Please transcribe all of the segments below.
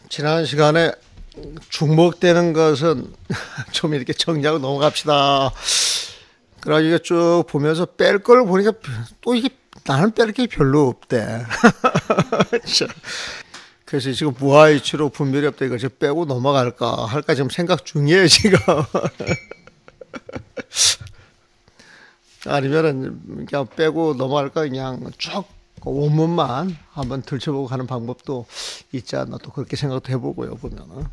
지난 시간에 중복되는 것은 좀 이렇게 정리하고 넘어갑시다. 그러니까 쭉 보면서 뺄 걸 보니까 또 이게 나는 뺄 게 별로 없대. 그래서 지금 무아이치로 분별이 없다 이걸 빼고 넘어갈까 할까 지금 생각 중이에요 지금. 아니면은 그냥 빼고 넘어갈까 그냥 쭉 원문만 한번 들춰보고 가는 방법도 있지 않나 또 그렇게 생각도 해보고요 보면은.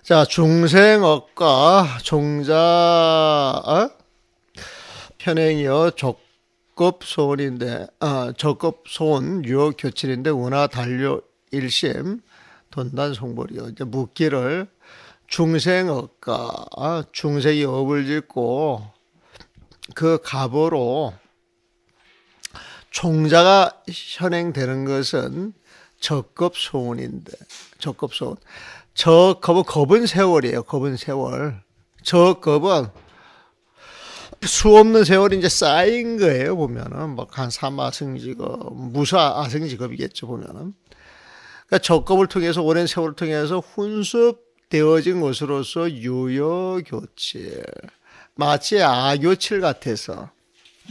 자, 중생어가 종자 현행이여 적급소원인데 적급소원 유효교칠인데 운하 단료 일심 돈단송벌이요. 이제 묻기를 중생어가 중생이 업을 짓고 그 갑으로 종자가 현행되는 것은 적급소원인데 적급소원. 겁은 세월이에요. 겁은 세월. 겁은 수 없는 세월이 이제 쌓인 거예요. 보면은 뭐 한 삼아승직업, 무사아승직업이겠죠. 보면은. 그러니까 적겁을 통해서 오랜 세월을 통해서 훈습되어진 것으로서 유효교칠. 마치 아교칠 같아서,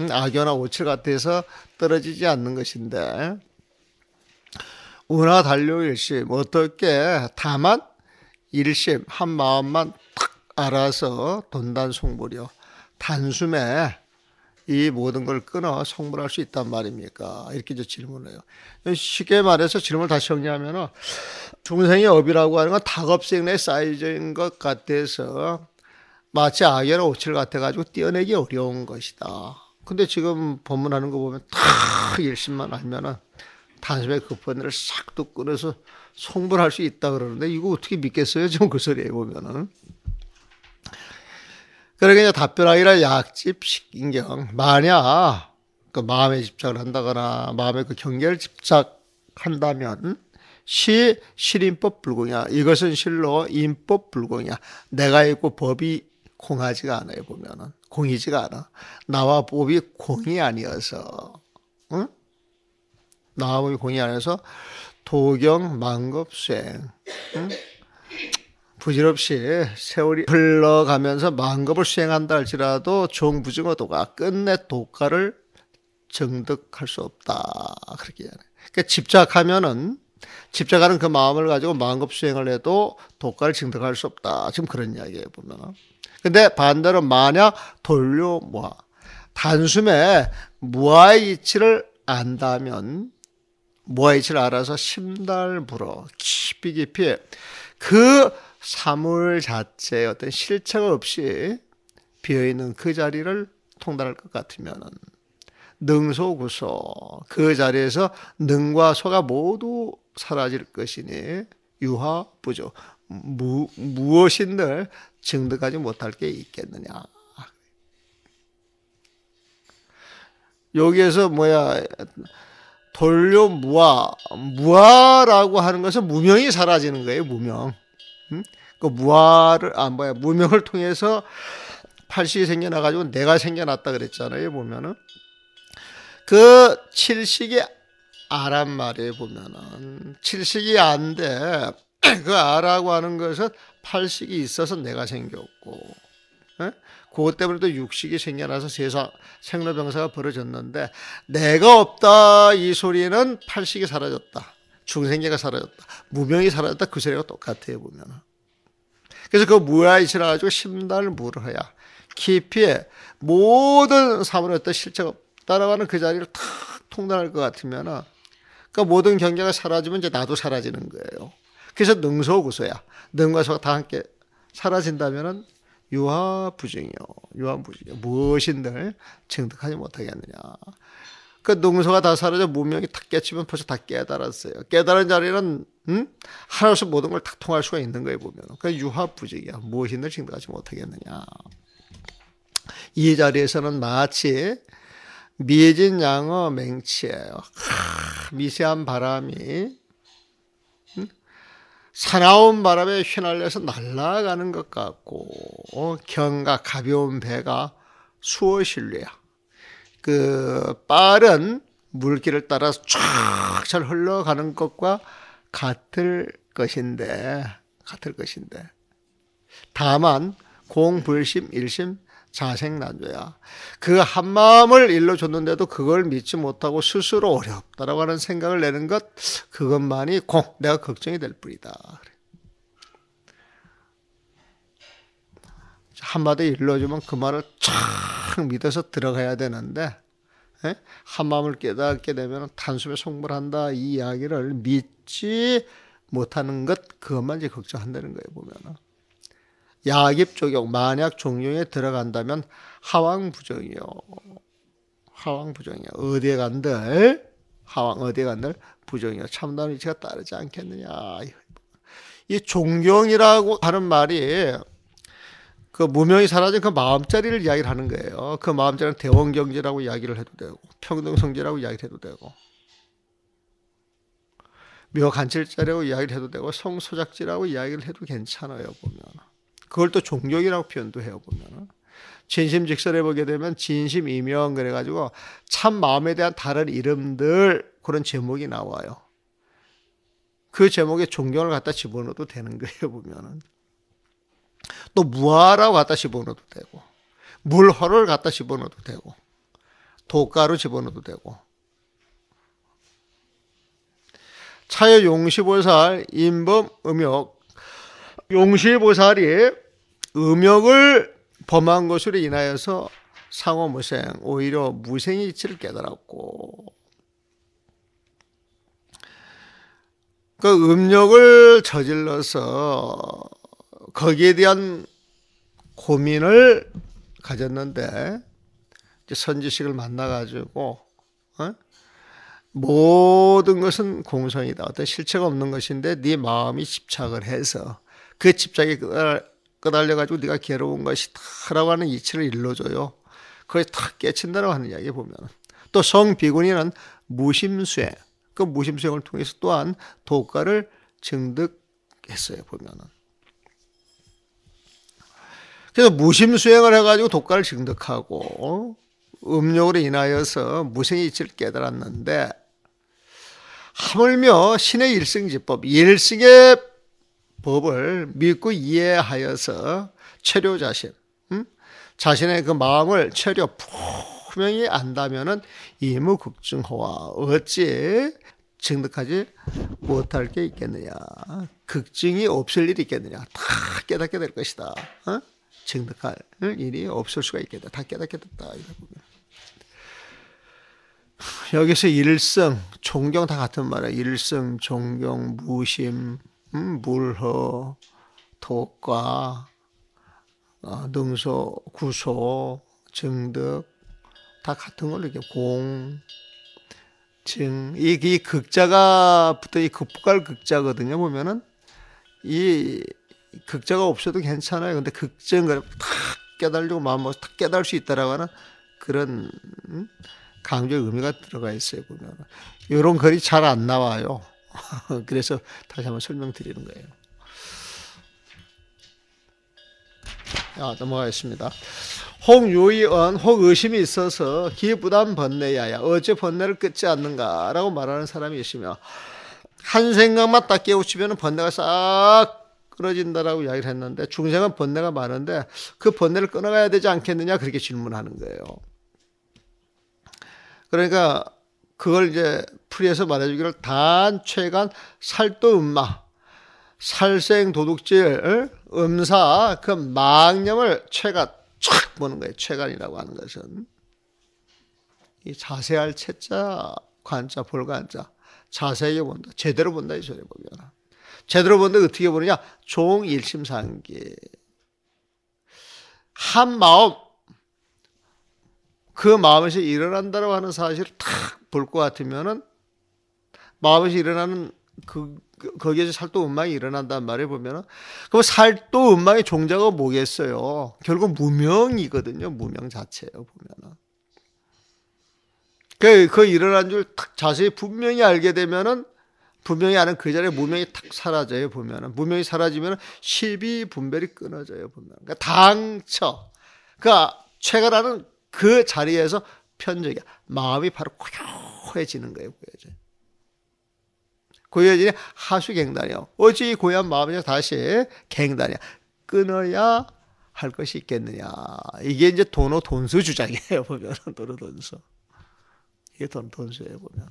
아교나 오칠 같아서 떨어지지 않는 것인데. 운하 단료 일심 어떻게 다만 일심 한 마음만 탁 알아서 돈단송불이요. 단숨에 이 모든 걸 끊어 성불할 수 있단 말입니까? 이렇게 저 질문을 해요. 쉽게 말해서 질문을 다시 정리하면 중생의 업이라고 하는 건 닭업생내에 쌓여진 것 같아서 마치 악연의 오칠 같아가지고 떼어내기 어려운 것이다. 근데 지금 법문하는 거 보면 탁 일심만 알면은 단숨에 그 번뇌를 싹 또 끊어서 송불할 수 있다 그러는데 이거 어떻게 믿겠어요? 지금 그 소리에 보면은. 그러니까 답변하기라 약집식인경. 만약 그 마음에 집착을 한다거나 마음에 그 경계를 집착한다면 실인법 불공이야. 이것은 실로 인법 불공이야. 내가 있고 법이 공하지가 않아요. 보면은 공이지가 않아. 나와 법이 공이 아니어서, 응? 나와 법이 공이 아니어서 도경 만급 수행. 응? 부질없이 세월이 흘러가면서 만급을 수행한다 할지라도 종부증어도가 끝내 도가를 정득할 수 없다. 그렇게 얘기하네. 그러니까 집착하는 그 마음을 가지고 만급 수행을 해도 도가를 정득할 수 없다. 지금 그런 이야기예요, 보면은. 근데 반대로 만약 돌려무아, 단숨에 무아의 이치를 안다면, 무아의 이치를 알아서 심달불어, 깊이 그 사물 자체의 어떤 실체가 없이 비어있는 그 자리를 통달할 것 같으면 능소구소, 그 자리에서 능과 소가 모두 사라질 것이니 유화부조, 무엇인들 증득하지 못할 게 있겠느냐. 여기에서 무아라고 하는 것은 무명이 사라지는 거예요. 무명. 그 무명을 통해서 팔식이 생겨나가지고 내가 생겨났다 그랬잖아요. 보면은 그 칠식이 아란 말이에요. 보면은 칠식이 안데 그 아라고 하는 것은 팔식이 있어서 내가 생겼고, 그것 때문에 또 육식이 생겨나서 세상 생로병사가 벌어졌는데 내가 없다 이 소리는 팔식이 사라졌다, 중생계가 사라졌다, 무명이 사라졌다 그 소리가 똑같아요. 보면은. 그래서 그 무아이치라 가지고 심달무르야 깊이 모든 사물의 어떤 실체가 없다라고 하는 그 자리를 탁 통달할 것 같으면은 그러니까 모든 경계가 사라지면 이제 나도 사라지는 거예요. 그래서 능소구소야. 능과 소가 다 함께 사라진다면은 유화부증이요. 무엇인들 증득하지 못하겠느냐. 그 능소가 다 사라져 무명이 탁 깨치면 벌써 다 깨달았어요. 깨달은 자리는 하나로서 모든 걸 탁 통할 수가 있는 거예요. 보면. 그 유화부증이야. 무엇인들 증득하지 못하겠느냐. 이 자리에서는 마치 미진 양어 맹치예요. 미세한 바람이 사나운 바람에 휘날려서 날아가는 것 같고 경과 가벼운 배가 수어실뢰야. 그 빠른 물길을 따라서 쫙 잘 흘러가는 것과 같을 것인데 다만 공불심 일심 자생난조야. 그 한마음을 일러줬는데도 그걸 믿지 못하고 스스로 어렵다라고 하는 생각을 내는 것, 그것만이 내가 걱정이 될 뿐이다. 한마디 일러주면 그 말을 촥 믿어서 들어가야 되는데, 한마음을 깨닫게 되면 단숨에 속물한다, 이 이야기를 믿지 못하는 것, 그것만 이제 걱정한다는 거예요. 보면은 야깁조경, 만약 종용에 들어간다면 하왕부정이요. 어디에 간들 부정이요. 참다운 이치가 따르지 않겠느냐. 이 종경이라고 하는 말이 그 무명이 사라진 그 마음자리를 이야기를 하는 거예요. 그 마음자리는 대원경지라고 이야기를 해도 되고, 평등성지라고 이야기를 해도 되고, 묘간칠자라고 이야기를 해도 되고, 성소작지라고 이야기를 해도 괜찮아요. 보면 그걸 또 종경이라고 표현도 해요. 보면 진심직설해 보게 되면 진심이명 그래가지고 참 마음에 대한 다른 이름들, 그런 제목이 나와요. 그 제목에 종경을 갖다 집어넣어도 되는 거예요. 보면은 또 무아라고 갖다 집어넣어도 되고, 물허를 갖다 집어넣어도 되고, 도가로 집어넣어도 되고. 차여 용시보살 인범 음욕, 용시보살이 음욕을 범한 것으로 인하여서 상호무생, 오히려 무생의 이치를 깨달았고, 그 음욕을 저질러서 거기에 대한 고민을 가졌는데, 선지식을 만나가지고 모든 것은 공성이다, 어떤 실체가 없는 것인데 네 마음이 집착을 해서 그 집착에 끄달려가지고 네가 괴로운 것이다 라고 하는 이치를 일러줘요. 그걸 탁 깨친다라고 하는 이야기 보면, 또 성비구니는 무심수행, 그 무심수행을 통해서 또한 도가를 증득했어요. 보면은 그래서 무심수행을 해가지고 도가를 증득하고 음욕으로 인하여서 무생의 이치를 깨달았는데, 하물며 신의 일승지법, 일승의 법을 믿고 이해하여서 체료 자신, 자신의 그 마음을 체료 분명히 안다면은 이무극증호와, 어찌 증득하지 못할 게 있겠느냐, 극증이 없을 일이 있겠느냐, 다 깨닫게 될 것이다. 증득할 일이 없을 수가 있겠다. 다 깨닫게 됐다. 여기서 일성, 종경 다 같은 말이에요. 일성, 종경, 무심, 물허, 도가, 능소, 구소, 증득 다 같은 걸로 이렇게 공, 증, 이 극자가 붙어 이 급갈 극자거든요. 보면은 이 극자가 없어도 괜찮아요. 근데 극증을 탁 깨달으려고 마음먹어서 탁 깨달을 수 있다라고 하는 그런 강조의 의미가 들어가 있어요. 보면 이런 글이 잘 안 나와요. 그래서 다시 한번 설명드리는 거예요. 넘어가겠습니다. 혹유의언, 혹 의심이 있어서 기부담 번뇌야야, 어째 번뇌를 끊지 않는가라고 말하는 사람이 있으며, 한 생각만 딱 깨우치면 번뇌가 싹 끊어진다라고 이야기를 했는데, 중생은 번뇌가 많은데 그 번뇌를 끊어가야 되지 않겠느냐, 그렇게 질문하는 거예요. 그러니까 그걸 이제 풀이해서 말해주기를, 단최간 살도음마, 살생 도둑질 음사, 그 망념을 최가 촥 보는 거예요. 최간이라고 하는 것은 이 자세할 채자, 관자, 볼관자, 자세하게 본다, 제대로 본다 이 소리 보면. 제대로 본다 어떻게 보느냐, 종일심상기, 한 마음, 그 마음에서 일어난다고 하는 사실을 탁 볼 것 같으면은, 마음에서 일어나는 거기에서 살도음망이 일어난단 말이에요. 보면은 그럼 살도음망의 종자가 뭐겠어요? 결국 무명이거든요. 무명 자체예요. 보면은 그 일어난 줄 탁 자세히 분명히 알게 되면은, 분명히 아는 그 자리에 무명이 탁 사라져요. 보면은 무명이 사라지면은 십이분별이 끊어져요. 보면 그러니까 당처, 그러니까 최가라는 그 자리에서 편적이야. 마음이 바로 고요해지는 거예요. 고요해져. 고여진이 하수갱단이요. 어찌 고요한 마음이 다시 갱단이야. 끊어야 할 것이 있겠느냐. 이게 이제 돈수 주장이에요. 보면 돈수. 이게 돈수예요. 보면.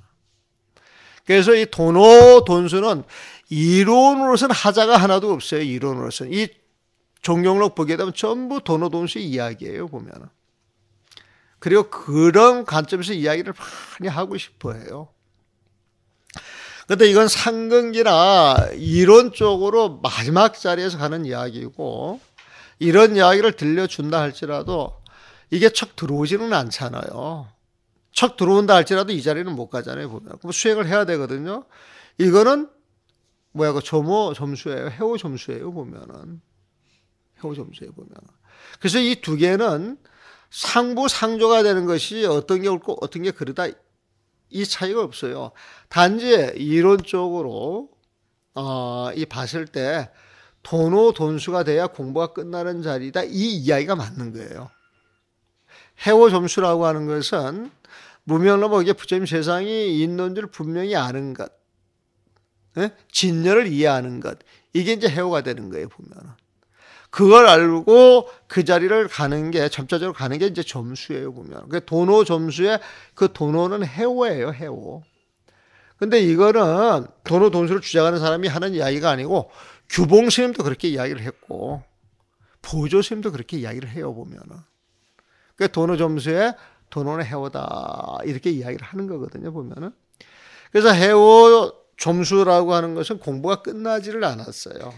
그래서 이 돈수는 이론으로서는 하자가 하나도 없어요. 이론으로서는. 이 종경록 보게 되면 전부 돈수의 이야기예요. 보면. 그리고 그런 관점에서 이야기를 많이 하고 싶어 해요. 근데 이건 상근기나 이론적으로 마지막 자리에서 가는 이야기고, 이런 이야기를 들려준다 할지라도 이게 척 들어오지는 않잖아요. 척 들어온다 할지라도 이 자리는 못 가잖아요. 보면. 그럼 수행을 해야 되거든요. 이거는 그 점수예요. 해오 점수예요. 보면은. 해오 점수예요. 보면. 그래서 이 두 개는 상부상조가 되는 것이 어떤 게 옳고 어떤 게 그르다, 이 차이가 없어요. 단지 이론적으로 이 봤을 때 돈수가 돼야 공부가 끝나는 자리다, 이 이야기가 맞는 거예요. 해오 점수라고 하는 것은 무명론법, 이게 부처님 세상이 있는 줄 분명히 아는 것, 진열을 이해하는 것, 이게 이제 해오가 되는 거예요. 보면 그걸 알고 그 자리를 가는 게, 점차적으로 가는 게 이제 점수예요. 보면 그 돈호 점수의 그 돈호는 해오예요. 해오. 근데 이거는 돈수를 주장하는 사람이 하는 이야기가 아니고, 규봉 스님도 그렇게 이야기를 했고 보조 스님도 그렇게 이야기를 해요. 보면은 그 돈호 점수에 돈호는 해오다, 이렇게 이야기를 하는 거거든요. 보면은. 그래서 해오 점수라고 하는 것은 공부가 끝나지를 않았어요.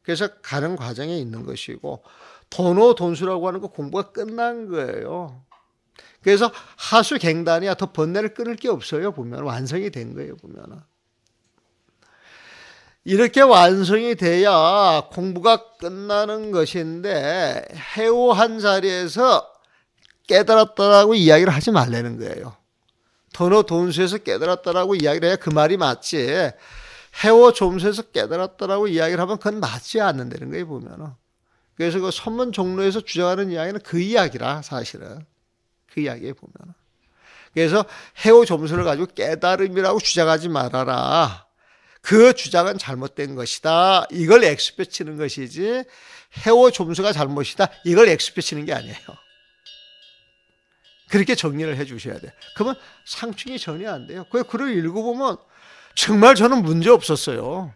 그래서 가는 과정에 있는 것이고, 돈수라고 하는 거 공부가 끝난 거예요. 그래서 하수갱단이야. 더 번뇌를 끊을 게 없어요. 보면 완성이 된 거예요. 보면 이렇게 완성이 돼야 공부가 끝나는 것인데, 해오한 자리에서 깨달았다라고 이야기를 하지 말라는 거예요. 돈수에서 깨달았다라고 이야기를 해야 그 말이 맞지, 해오 점수에서 깨달았다라고 이야기를 하면 그건 맞지 않는다는 거예요. 보면은. 그래서 그 선문 종로에서 주장하는 이야기는 그 이야기라, 사실은. 그 이야기에 보면은. 그래서 해오 점수를 가지고 깨달음이라고 주장하지 말아라. 그 주장은 잘못된 것이다. 이걸 엑스표 치는 것이지, 해오 점수가 잘못이다, 이걸 엑스표 치는 게 아니에요. 그렇게 정리를 해 주셔야 돼요. 그러면 상충이 전혀 안 돼요. 그 글을 읽어보면 정말 저는 문제 없었어요.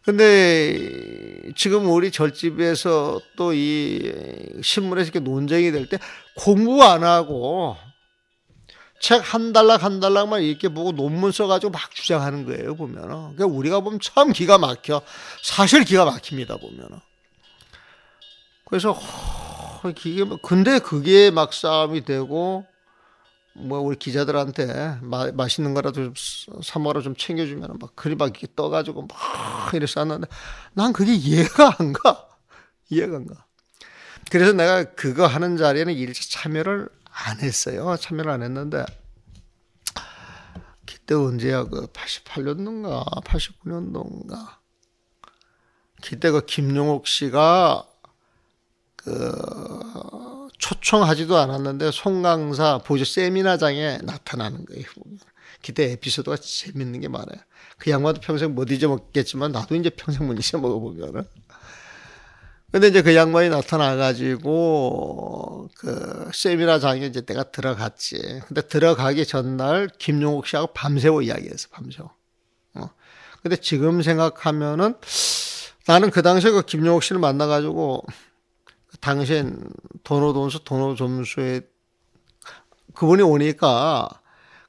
근데 지금 우리 절집에서 또 이 신문에서 이렇게 논쟁이 될 때 공부 안 하고 책 한 달락만 이렇게 보고 논문 써가지고 막 주장하는 거예요. 보면은. 그러니까 우리가 보면 참 기가 막혀. 사실 기가 막힙니다. 보면은. 그래서 근데 그게 막 싸움이 되고, 우리 기자들한테 맛있는 거라도 사 먹으라 좀 챙겨주면 막 그리 막 이렇게 떠가지고 막 이렇게 쌌는데, 난 그게 이해가 안 가. 그래서 내가 그거 하는 자리에는 일체 참여를 안 했어요. 참여를 안 했는데, 그때 언제야, 88년도인가 89년도인가, 그때 김용옥 씨가 초청하지도 않았는데 송강사 보조 세미나장에 나타나는 거예요. 그때 에피소드가 재밌는 게 많아요. 그 양반도 평생 못 잊어먹겠지만 나도 이제 평생 못 잊어먹어보면은. 근데 이제 그 양반이 나타나가지고 그 세미나장에 이제 내가 들어갔지. 근데 들어가기 전날 김용옥 씨하고 밤새워 이야기했어. 밤새워. 근데 지금 생각하면은, 나는 그 당시에 그 김용옥 씨를 만나가지고, 당시엔 돈호 점수에 그분이 오니까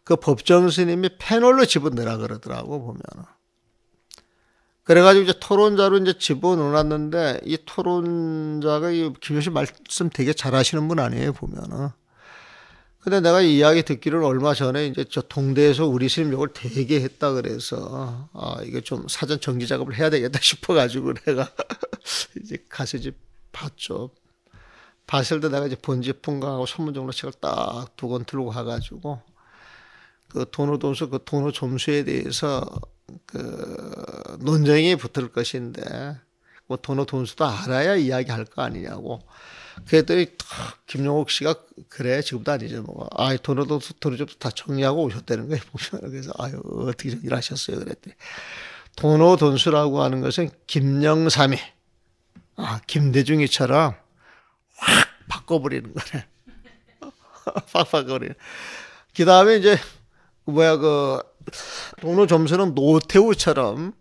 그 법정 스님이 패널로 집어넣으라 그러더라고. 보면은. 그래가지고 이제 토론자로 이제 집어넣어놨는데, 이 토론자가 이 김효 씨 말씀 되게 잘하시는 분 아니에요. 보면은. 근데 내가 이 이야기 듣기를 얼마 전에 이제 저 동대에서 우리 스님 욕을 되게 했다 그래서, 이게 좀 사전 정지 작업을 해야 되겠다 싶어가지고 내가 이제 가서 이제 봤죠. 봤을 때 내가 이제 번지풍강하고 선문정로 책을 딱 두 권 들고 가가지고 그 돈호 점수에 대해서 그 논쟁이 붙을 것인데, 뭐 돈호 점수도 알아야 이야기할 거 아니냐고. 그랬더니 김용옥 씨가 그래 지금도 아니죠 뭐. 아 돈도 좀 다 정리하고 오셨다는 거예요 보면. 그래서 아유 어떻게 정리를 하셨어요 그랬더니 돈호돈수라고 하는 것은 김영삼이 김대중이처럼 확 바꿔버리는 거네. 확 바꿔버리는. 그 다음에 이제 돈호점수는 노태우처럼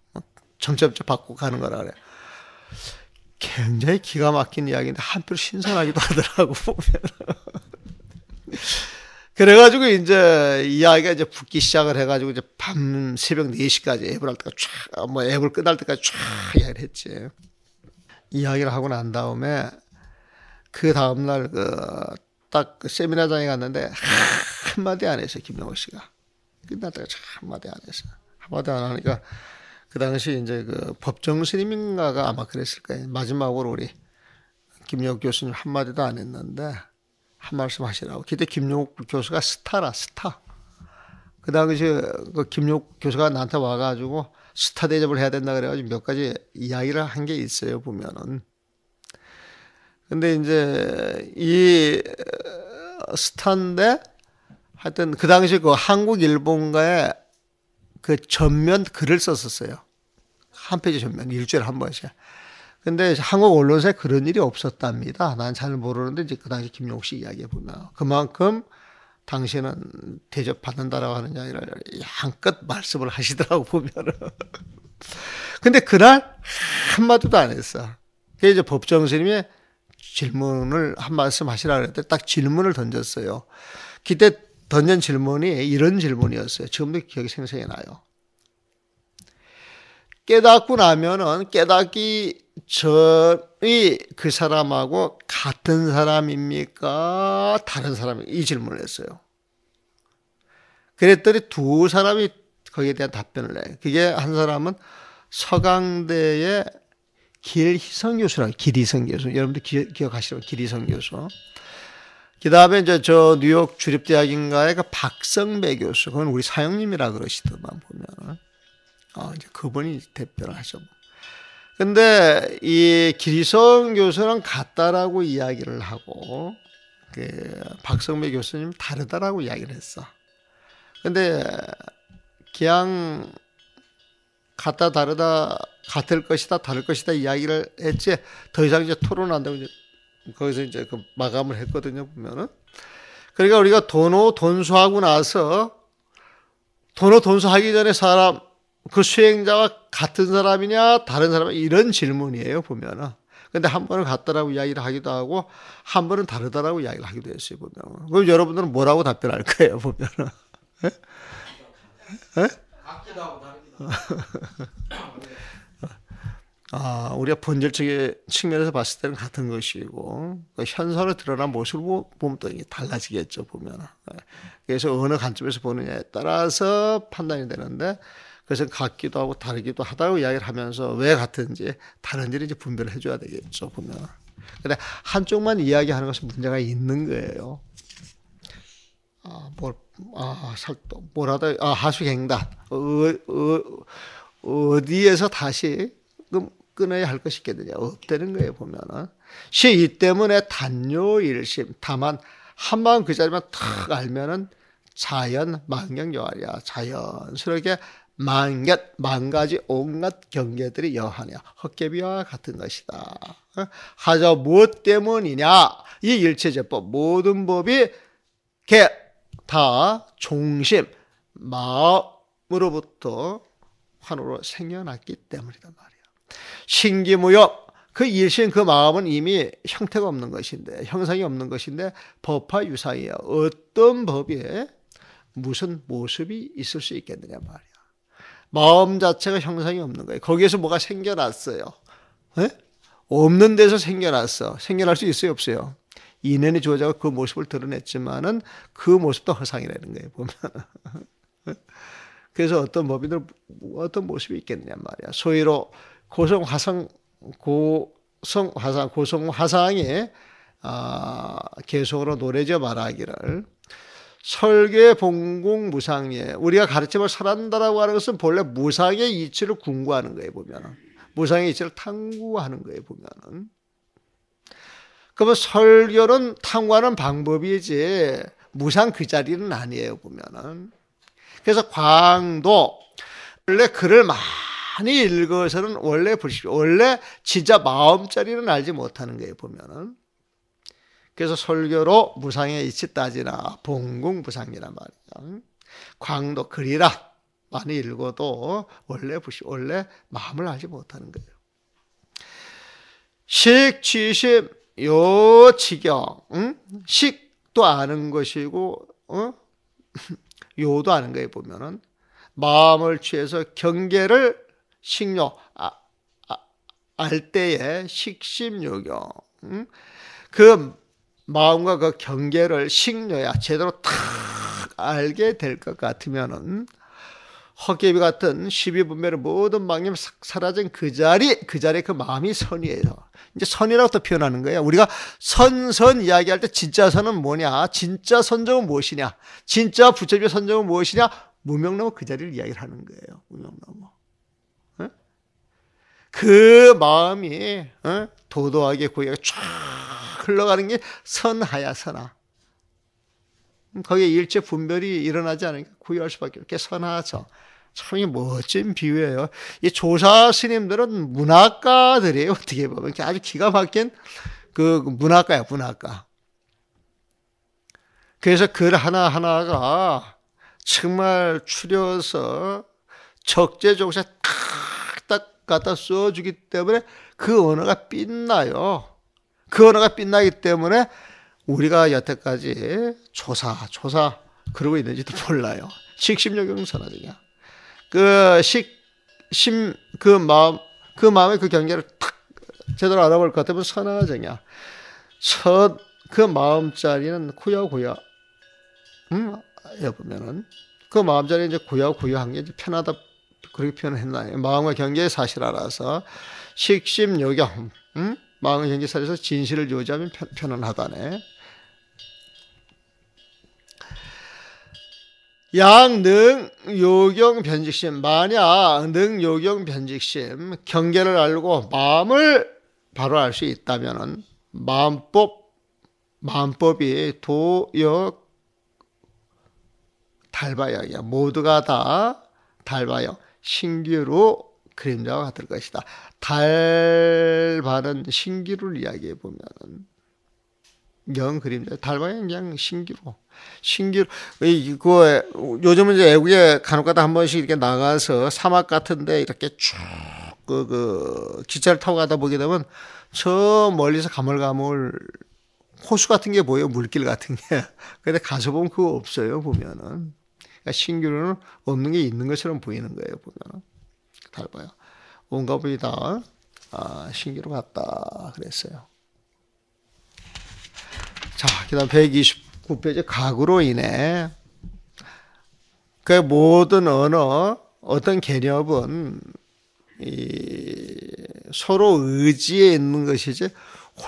점점 바꾸고 가는 거라 그래. 굉장히 기가 막힌 이야기인데 한편 신선하기도 하더라고 보면. 그래가지고 이제 이야기가 이제 붙기 시작을 해가지고 이제 밤 새벽 4시까지 앱을 할 때까지 앱을 끝날 때까지 쫙 이야기를 했지. 이야기를 하고 난 다음에 그 다음날 딱 세미나장에 갔는데 한마디 안 했어요 김영호 씨가. 끝날 때까지 한마디 안 했어요. 한마디 안 하니까 그 당시 이제 법정 스님인가가 아마 그랬을 거예요. 마지막으로 우리 김용옥 교수님 한마디도 안 했는데 한 말씀 하시라고. 그때 김용옥 교수가 스타라 스타. 그 당시 김용옥 교수가 나한테 와가지고 스타 대접을 해야 된다 그래가지고 몇 가지 이야기를 한 게 있어요 보면은. 근데 이제 이 스타인데 하여튼 그 당시 한국 일본가에 전면 글을 썼었어요. 한 페이지 전면 일주일에 한 번씩. 근데 한국 언론사에 그런 일이 없었답니다. 난 잘 모르는데 이제 그 당시 김용옥 씨 이야기해 보면 그만큼 당신은 대접받는다라고 하는 이야기를 양껏 말씀을 하시더라고 보면은. 근데 그날 한마디도 안 했어. 그래서 이제 법정 스님이 질문을 한 말씀 하시라 그랬더니 딱 질문을 던졌어요. 그때 던진 질문이 이런 질문이었어요. 지금도 기억이 생생히 나요. 깨닫고 나면은 깨닫기 전이 그 사람하고 같은 사람입니까? 다른 사람입니까? 이 질문을 했어요. 그랬더니 두 사람이 거기에 대한 답변을 해요. 그게 한 사람은 서강대의 길희성 교수라고, 길희성 교수. 여러분들 기억하시죠? 길희성 교수. 그 다음에 이제 뉴욕 주립대학인가의 박성배 교수. 그건 우리 사형님이라 그러시더만 보면. 이제 그분이 대표를 하죠. 근데 이 길희성 교수랑 같다라고 이야기를 하고, 박성배 교수님 다르다라고 이야기를 했어. 근데 그냥 같다 다르다 같을 것이다 다를 것이다 이야기를 했지 더 이상 이제 토론한다고 이제 거기서 이제 마감을 했거든요 보면은. 그러니까 우리가 돈호돈수하고 나서 돈호돈수하기 전에 사람 그 수행자와 같은 사람이냐 다른 사람이냐 이런 질문이에요 보면은. 근데 한 번은 같다라고 이야기를 하기도 하고 한 번은 다르다라고 이야기를 하기도 했어요 보면. 그럼 여러분들은 뭐라고 답변할 거예요 보면은? 같기도 하고 다르기도 하고. 우리가 본질적인 측면에서 봤을 때는 같은 것이고 현상으로 드러난 모습을 보면 또 이게 달라지겠죠 보면. 그래서 어느 관점에서 보느냐에 따라서 판단이 되는데 그래서 같기도 하고 다르기도 하다고 이야기를 하면서 왜 같은지 다른지를 이제 분별을 해줘야 되겠죠 보면. 근데 한쪽만 이야기하는 것은 문제가 있는 거예요. 살도 뭐라도 하수갱단 어디에서 다시 끊어야 할 것이 있겠느냐 없다는 거예요 보면은. 이 때문에 단요일심. 다만 한번 그 자리만 탁 알면은 자연 만경여하랴. 자연스럽게 만 가지 온갖 경계들이 여하냐 헛개비와 같은 것이다. 하자 무엇 때문이냐 이 일체제법 모든 법이 다 중심 마음으로부터 환호로 생겨났기 때문이란 말이야. 신기무역 그 일신 그 마음은 이미 형태가 없는 것인데 형상이 없는 것인데 법화 유사이에요. 어떤 법에 무슨 모습이 있을 수 있겠느냐 말이야. 마음 자체가 형상이 없는 거예요. 거기에서 뭐가 생겨났어요. 없는 데서 생겨났어. 생겨날 수 있어요 없어요? 인연이 주어져서 그 모습을 드러냈지만은 그 모습도 허상이라는 거예요 보면. 그래서 어떤 법이든 어떤 모습이 있겠느냐 말이야. 소위로 고성화상이 계속으로 노래져 말하기를 설계 봉공 무상예. 우리가 가르침을 설한다라고 하는 것은 본래 무상의 이치를 궁구하는 거예요 보면. 무상의 이치를 탐구하는 거예요 보면은. 그러면 설교는 탐구하는 방법이지 무상 그 자리는 아니에요, 보면은. 그래서 광도 원래 글을 많이 읽어서는 원래 보십시오. 원래 진짜 마음자리는 알지 못하는 거예요, 보면은. 그래서 설교로 무상에 이치 따지나 봉궁무상이란 말이에요. 광도 글이라 많이 읽어도 원래 보십시오. 원래 마음을 알지 못하는 거예요. 식, 취심, 요치경, 식도 아는 것이고, 요도 아는 거예요, 보면은. 마음을 취해서 경계를 식료, 알 때에 식심요경. 그 마음과 그 경계를 식료야, 제대로 탁 알게 될 것 같으면은, 헛개비 같은 12분별의 모든 방념이 사라진 그 자리에 그 마음이 선이에요. 이제 선이라고 또 표현하는 거예요. 우리가 선 이야기할 때 진짜 선은 뭐냐? 진짜 선정은 무엇이냐? 진짜 부처님의 선정은 무엇이냐? 무명나무 그 자리를 이야기를 하는 거예요. 무명나무. 그 마음이 도도하게 고개가 쫙 흘러가는 게 선하야 선하. 거기에 일체 분별이 일어나지 않으니까 구유할 수밖에 없게 선하죠. 참 멋진 비유예요. 이 조사 스님들은 문학가들이에요. 어떻게 보면 아주 기가 막힌 그 문학가야, 문학가. 그래서 글 하나하나가 정말 추려서 적재적소에 탁탁 갖다 써주기 때문에 그 언어가 빛나요. 그 언어가 빛나기 때문에 우리가 여태까지 조사 그러고 있는지도 몰라요. 식심요경선하증이야. 그 마음의 그 경계를 탁 제대로 알아볼 것 같으면 선하증이야. 그 마음자리는 구야구야. 보면은 그 마음자리 이제 구야구야한 게 이제 편하다 그렇게 표현했나요? 마음과 경계의 사실 알아서 식심요경. 마음의 경계 사실에서 진실을 요지하면 편안하다네. 양능 요경 변직심. 만약 능 요경 변직심 경계를 알고 마음을 바로 알 수 있다면은 마음법이 도역 달바역이야. 모두가 다 달바역 신기루 그림자와 같을 것이다. 달바는 신기루를 이야기해 보면은 영 그림자 달바는 그냥 신기루. 이거 요즘은 이제 외국에 간혹가다 한 번씩 이렇게 나가서 사막 같은데 이렇게 쭉 기차를 타고 가다 보게 되면 저 멀리서 가물가물 호수 같은 게 보여요. 물길 같은 게. 근데 가서 보면 그거 없어요. 보면은. 그러니까 신기루는 없는 게 있는 것처럼 보이는 거예요. 보면은. 달바요. 온갖 분이 다 신기루 같다 그랬어요. 자, 그 다음 129페이지 각으로 인해 그 모든 언어, 어떤 개념은 서로 의지에 있는 것이지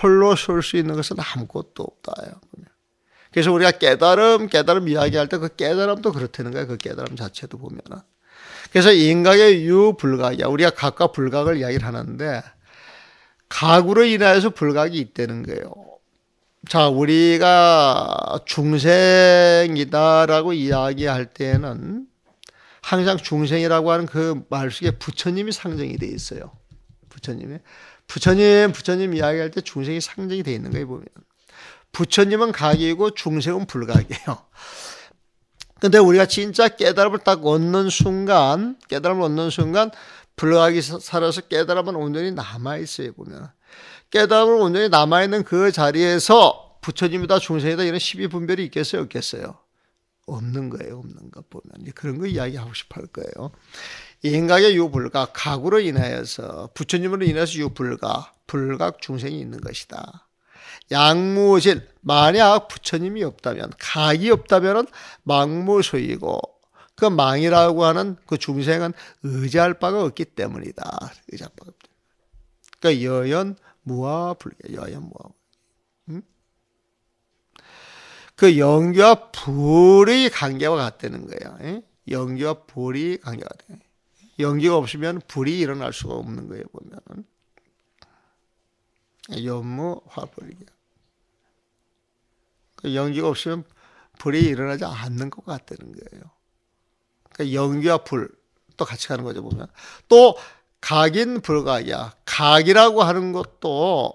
홀로 설 수 있는 것은 아무것도 없다. 그래서 우리가 깨달음 이야기할 때 그 깨달음도 그렇다는 거야. 그 깨달음 자체도 보면은. 그래서 인각의 유불각이야. 우리가 각과 불각을 이야기를 하는데 각으로 인하여서 불각이 있다는 거예요. 자, 우리가 중생이다라고 이야기할 때는 항상 중생이라고 하는 그 말 속에 부처님이 상정이 돼 있어요. 부처님 이야기할 때 중생이 상정이 돼 있는 거예요, 보면. 부처님은 각이고 중생은 불각이에요. 근데 우리가 진짜 깨달음을 딱 얻는 순간, 불각이 살아서 깨달음은 온전히 남아있어요, 보면. 깨달음을 온전히 남아있는 그 자리에서 부처님이다 중생이다 이런 12분별이 있겠어요, 없겠어요? 없는 거예요, 없는 것 보면. 그런 거 이야기하고 싶어 할 거예요. 인각의 유불각, 각으로 인하여서, 부처님으로 인해서 불각 중생이 있는 것이다. 양무질, 만약 부처님이 없다면, 각이 없다면 망무소이고, 그 망이라고 하는 그 중생은 의지할 바가 없기 때문이다. 의지할 바가 없다. 그러니까 여연, 무아, 불계, 여연, 무아. 그 영기와 불의 관계와 같다는 거예요. 영기와 불의 관계가 같아요. 영기가 없으면 불이 일어날 수가 없는 거예요, 보면은. 연무, 화불이야. 연기가 없으면 불이 일어나지 않는 것 같다는 거예요. 그러니까 연기와 불 또 같이 가는 거죠 보면. 또 각인 불각이야. 각이라고 하는 것도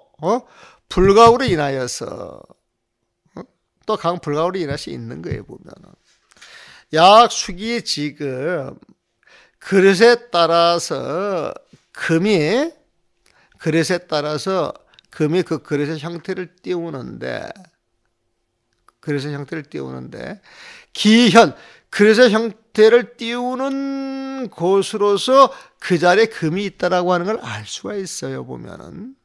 불각으로 인하여서 또 각 불각으로 인할 수 있는 거예요 보면은. 약수기 지금 그릇에 따라서 금이 그 그릇의 형태를 띄우는데 기현 그릇의 형태를 띄우는 곳으로서 그 자리에 금이 있다라고 하는 걸 알 수가 있어요 보면은.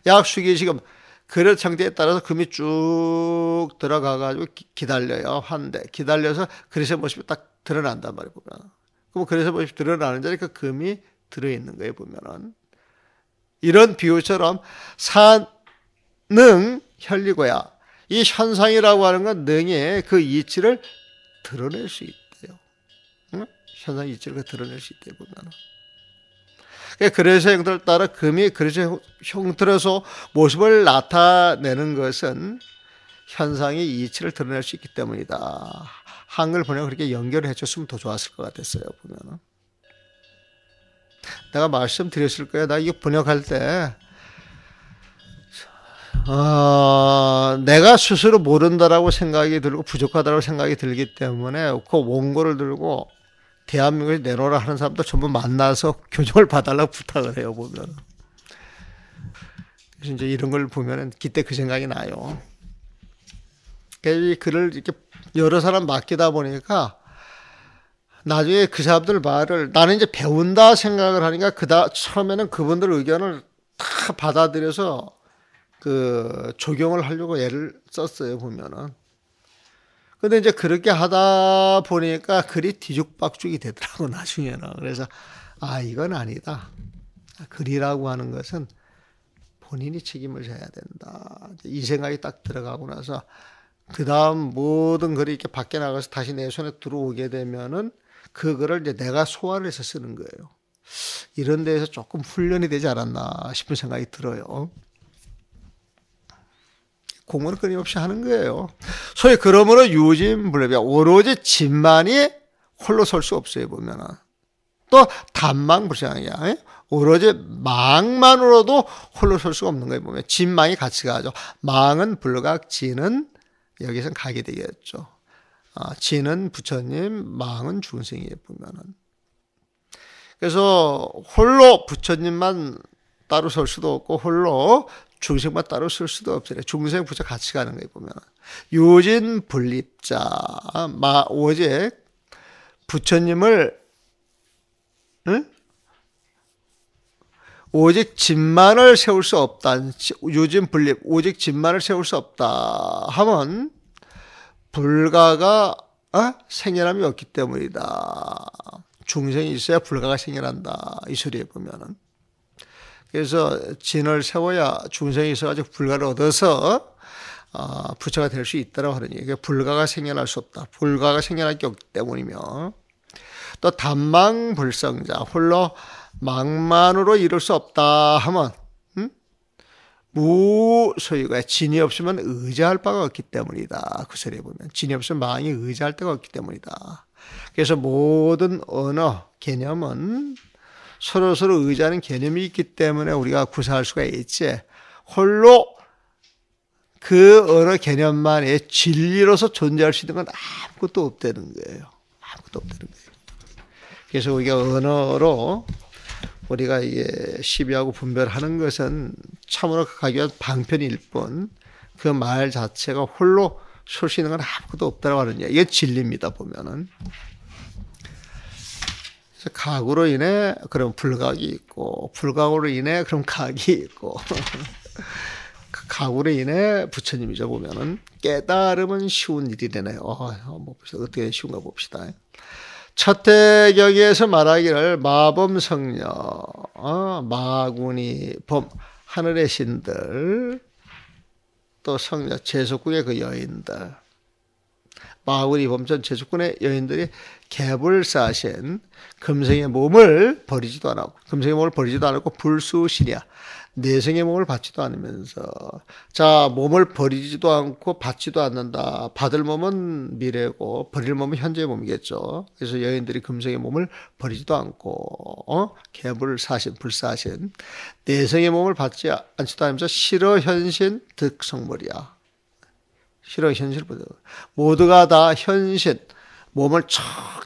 약수기 지금 그릇 형태에 따라서 금이 쭉 들어가가지고 기다려요. 한데 기다려서 그릇의 모습이 딱 드러난단 말이에요 보면. 그럼 그릇의 모습이 드러나는 자리에 그 금이 들어있는 거예요 보면은. 이런 비유처럼 사능 현리고야. 이 현상이라고 하는 건 능의 그 이치를 드러낼 수 있대요. 응? 현상 이치를 드러낼 수 있대요 보면은. 그릇의 형태를 따라 금이 그릇의 형태로서 모습을 나타내는 것은 현상의 이치를 드러낼 수 있기 때문이다. 한글 번역을 그렇게 연결을 해줬으면 더 좋았을 것 같았어요 보면은. 내가 말씀드렸을 거예요. 나 이거 번역할 때 내가 스스로 모른다라고 생각이 들고 부족하다고 생각이 들기 때문에 그 원고를 들고 대한민국에 내놓으라 하는 사람도 전부 만나서 교정을 봐달라고 부탁을 해요 보면. 그래서 이제 이런 걸 보면은 그때 그 생각이 나요. 이 글을 이렇게 여러 사람 맡기다 보니까 나중에 그 사람들 말을 나는 이제 배운다 생각을 하니까 처음에는 그분들 의견을 다 받아들여서 그 적용을 하려고 애를 썼어요 보면은. 근데 이제 그렇게 하다 보니까 글이 뒤죽박죽이 되더라고 나중에는. 그래서 이건 아니다. 글이라고 하는 것은 본인이 책임을 져야 된다. 이 생각이 딱 들어가고 나서 그 다음 모든 글이 이렇게 밖에 나가서 다시 내 손에 들어오게 되면은 그 글을 이제 내가 소화를 해서 쓰는 거예요. 이런 데에서 조금 훈련이 되지 않았나 싶은 생각이 들어요. 공부는 끊임없이 하는 거예요. 소위 그러므로 유진불립이야. 오로지 진만이 홀로 설 수 없어요 보면은. 또 단망불상이야. 오로지 망만으로도 홀로 설 수가 없는 거예요 보면. 진망이 같이 가죠. 망은 불각, 진은 여기서는 각이 되겠죠. 진은 부처님, 망은 중생이에요 보면은. 그래서 홀로 부처님만 따로 설 수도 없고 홀로 중생만 따로 쓸 수도 없어요. 중생 부처 같이 가는 거예요 보면. 유진 분립자 오직 부처님을 오직 진만을 세울 수 없다. 유진 분립 오직 진만을 세울 수 없다 하면 불가가 생겨남이 없기 때문이다. 중생이 있어야 불가가 생겨난다 이 소리에 보면은. 그래서 진을 세워야 중생이 있어가지고 불가를 얻어서 부처가 될 수 있다고 하는 얘기예요. 불가가 생겨날 수 없다. 불가가 생겨날 게 없기 때문이며. 또 단망불성자 홀로 망만으로 이룰 수 없다 하면 무소유가 진이 없으면 의지할 바가 없기 때문이다. 그 소리에 보면 진이 없으면 망이 의지할 데가 없기 때문이다. 그래서 모든 언어 개념은 서로서로 의지하는 개념이 있기 때문에 우리가 구사할 수가 있지 홀로 그 언어 개념만의 진리로서 존재할 수 있는 건 아무것도 없다는 거예요. 아무것도 없다는 거예요. 그래서 우리가 언어로 우리가 이게 시비하고 분별하는 것은 참으로 가기 위한 방편일 뿐 그 말 자체가 홀로 설 수 있는 건 아무것도 없다고 하는 얘기예요. 이게 진리입니다 보면은. 각으로 인해 그럼 불각이 있고 불각으로 인해 그럼 각이 있고 각으로 인해 부처님이죠 보면은. 깨달음은 쉬운 일이래요. 봅시다. 어떻게 쉬운가 봅시다. 첫태경에서 말하기를 마범성녀 마군이 범 하늘의 신들 또 성녀 제수국의 그 여인들 마군이 범전 제수군의 여인들이 개불사신 금생의 몸을 버리지도 않았고 불수신이야. 내생의 몸을 받지도 않으면서 자 몸을 버리지도 않고 받지도 않는다. 받을 몸은 미래고 버릴 몸은 현재의 몸이겠죠. 그래서 여인들이 금생의 몸을 버리지도 않고 개불사신 불사신 내생의 몸을 받지 않지도 않으면서 실어현신 득성물이야. 실어현실보다 모두가 다 현신 몸을 척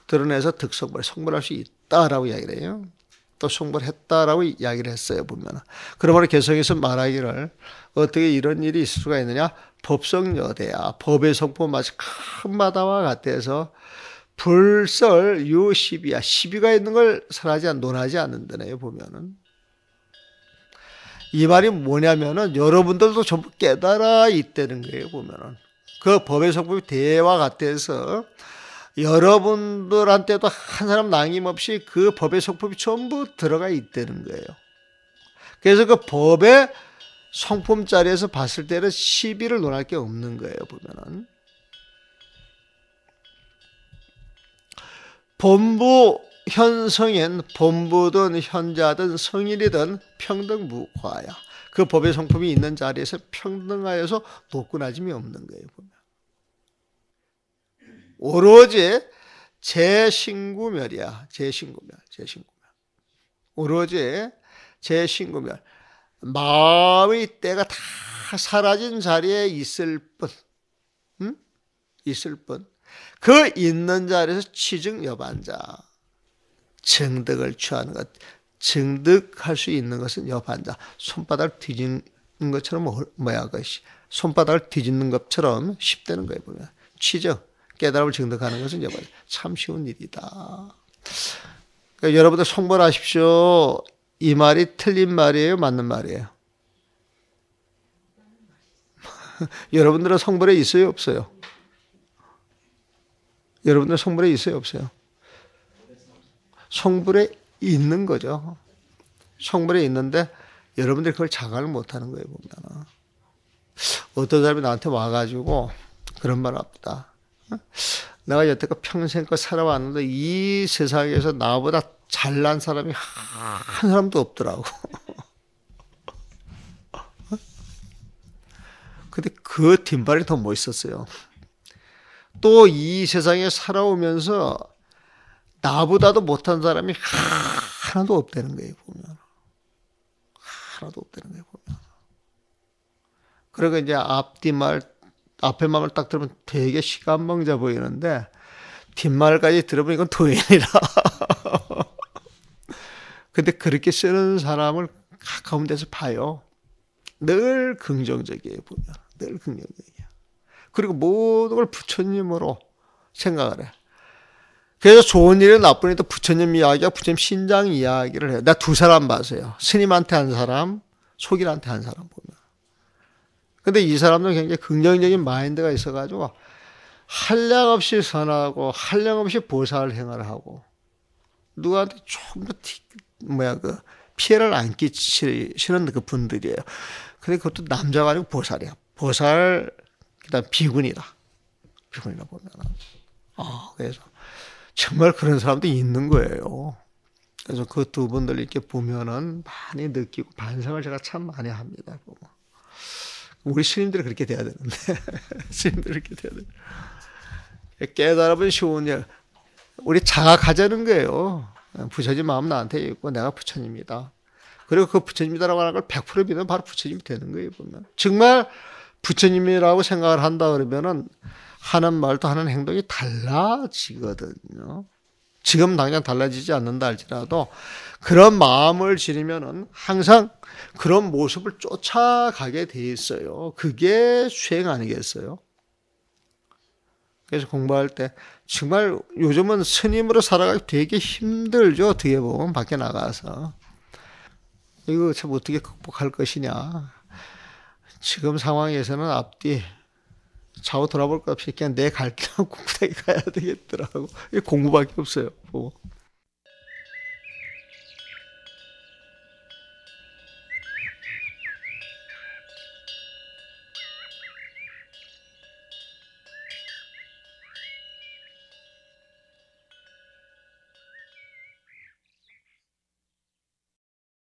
드러내서 득성물 성불할 수 있다라고 이야기를 해요. 또 성불했다라고 이야기를 했어요. 보면 그러므로 개성에서 말하기를 어떻게 이런 일이 있을 수가 있느냐. 법성여대야. 법의 성품 마치 큰 바다와 같아서 불설 유시비야. 시비가 있는 걸 논하지 않는다네요. 보면은 이 말이 뭐냐면은 여러분들도 전부 깨달아 있다는 거예요. 보면은 그 법의 성품이 대와 같아서 여러분들한테도 한 사람 남김없이 그 법의 성품이 전부 들어가 있다는 거예요. 그래서 그 법의 성품 자리에서 봤을 때는 시비를 논할 게 없는 거예요. 보면은 본부 현성인 본부든 현자든 성인이든 평등무과야. 그 법의 성품이 있는 자리에서 평등하여서 노끈하짐이 없는 거예요. 보면 오로지 제신구멸이야. 제신구멸. 오로지 제신구멸. 마음의 때가 다 사라진 자리에 있을 뿐, 있을 뿐. 그 있는 자리에서 취증 여반자. 증득을 취하는 것. 증득할 수 있는 것은 여반자. 손바닥을 뒤집는 것처럼 그것이. 손바닥을 뒤집는 것처럼 쉽다는 거예요. 보면 취증. 깨달음을 증득하는 것은 참 쉬운 일이다. 그러니까 여러분들 성불하십시오. 이 말이 틀린 말이에요? 맞는 말이에요? 여러분들은 성불에 있어요? 없어요? 여러분들 성불에 있어요? 없어요? 성불에 있는 거죠. 성불에 있는데 여러분들이 그걸 자각을 못하는 거예요. 보면 어떤 사람이 나한테 와가지고 그런 말을 합니다. 내가 여태껏 평생껏 살아왔는데 이 세상에서 나보다 잘난 사람이 한 사람도 없더라고. 근데 그 뒷발이 더 멋있었어요. 또 이 세상에 살아오면서 나보다도 못한 사람이 하나도 없다는 거예요. 보면 하나도 없다는 거예요. 보면 그러니까 이제 앞에 말을 딱 들으면 되게 시간멍자 보이는데 뒷말까지 들으면 이건 도인이라. 근데 그렇게 쓰는 사람을 가까운 데서 봐요. 늘 긍정적이에요. 보면 늘 긍정적이에요. 그리고 모든 걸 부처님으로 생각을 해. 그래서 좋은 일은 나쁜 일도 부처님 이야기야 부처님 신장 이야기를 해요. 나 두 사람 봤어요. 스님한테 한 사람, 속일한테 한 사람 보면. 근데 이 사람도 굉장히 긍정적인 마인드가 있어가지고 한량없이 선하고 한량없이 보살 행을 하고 누구한테 조금 더 피해를 안 끼치시는 그 분들이에요. 근데 그것도 남자가 아니고 보살이야. 보살 그다음 비군이다. 비군이라 보면 그래서 정말 그런 사람도 있는 거예요. 그래서 그 두 분들 이렇게 보면은 많이 느끼고 반성을 제가 참 많이 합니다. 보면. 우리 스님들이 그렇게 돼야 되는데 스님들이 그렇게 돼야 되는데 깨달으면 쉬운 일 우리 자각하자는 거예요. 부처님 마음 나한테 있고 내가 부처님이다. 그리고 그 부처님이다라고 하는 걸 100% 믿으면 바로 부처님이 되는 거예요. 보면 정말 부처님이라고 생각을 한다 그러면은 하는 말도 하는 행동이 달라지거든요. 지금 당장 달라지지 않는다 할지라도 그런 마음을 지니면은 항상 그런 모습을 쫓아가게 돼 있어요. 그게 수행 아니겠어요? 그래서 공부할 때 정말 요즘은 스님으로 살아가기 되게 힘들죠. 어떻게 보면 밖에 나가서 이거 참 어떻게 극복할 것이냐. 지금 상황에서는 앞뒤 좌우 돌아볼 것 없이 그냥 내 갈 길은 꿋꿋하게 가야 되겠더라고. 공부밖에 없어요. 뭐.